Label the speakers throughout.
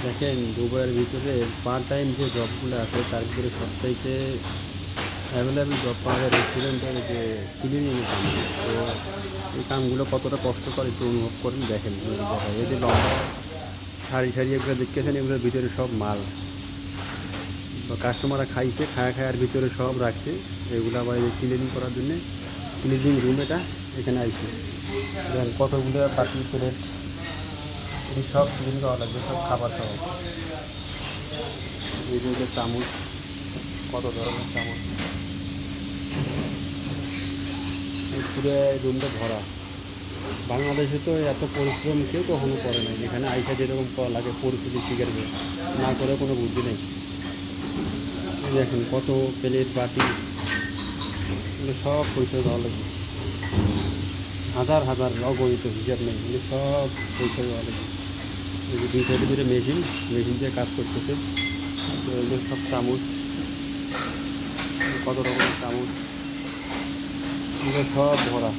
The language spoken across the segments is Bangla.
Speaker 1: দেখেন দুবাইয়ের ভিতরে পার্ট টাইম যে জবগুলো আছে তার ভিতরে সবচাইতে অ্যাভেলেবেল জব পাওয়া যায় রেস্টুরেন্টের যে ক্লিনিংয়ের কাম। তো এই কামগুলো কতটা কষ্টকর একটু অনুভব করেন, দেখেন দেখা এই যে লম্বা সারি সারি এগুলো দেখতেছেন, এগুলোর ভিতরে সব মাল বা কাস্টমাররা খাইছে, খায়া খায়ার ভিতরে সব রাখছে। এগুলো আবার এই ক্লিনিং করার জন্যে ক্লিনিং রুম এটা এখানে আইছে। দেখেন কতগুলো বাটি প্লেট এই সব ক্লিন করা লাগবে, সব খাবার সহ। এই যে চামচ, কত ধরনের চামচ, এই পুরো রুমটা ভরা। বাংলাদেশে তো এত পরিশ্রম কেউ কখনো করে নাই, এখানে আইসা যেরকম করা লাগে পরিস্থিতি শিকার না করে কোনো বুদ্ধি নেই। এই দেখেন কত প্লেট বাটি, এগুলো সব পরিষ্কার দেওয়া লাগবে। হাজার হাজার অগণিত হিসাব নেই, এগুলো সব পরিষ্কার দেওয়া লাগবে। এই যে দুই সাইডে দুটো মেশিন, মেশিন দিয়ে কাজ করতেছে। তো এগুলো সব চামচ, কত রকমের চামচ, এগুলো সব ভরা।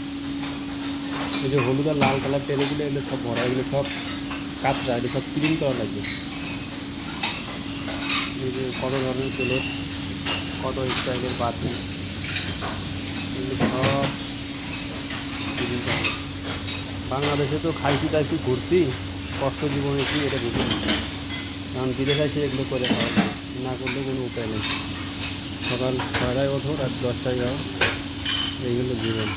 Speaker 1: এই যে হলুদ আর লাল কালার টেবিলগুলো, এগুলো সব ভরা, এগুলো সব কাঁচরা, এগুলো সব ক্লিন করা লাগবে। এই যে কত ধরনের প্লেট, কত স্টাইলের বাতি, এগুলো সব ক্লিন করা লাগবে। বাংলাদেশে তো খাইছি টাইছি ঘুরছি, কষ্ট জীবনে কি এটা বুঝি না। কারণ বিদেশ আছে এগুলো করে খাওয়া যায়, না করলে কোনো উপায় নেই। সকাল 6টায় ওঠো, রাত 10টায় যাও, এইগুলো জীবন।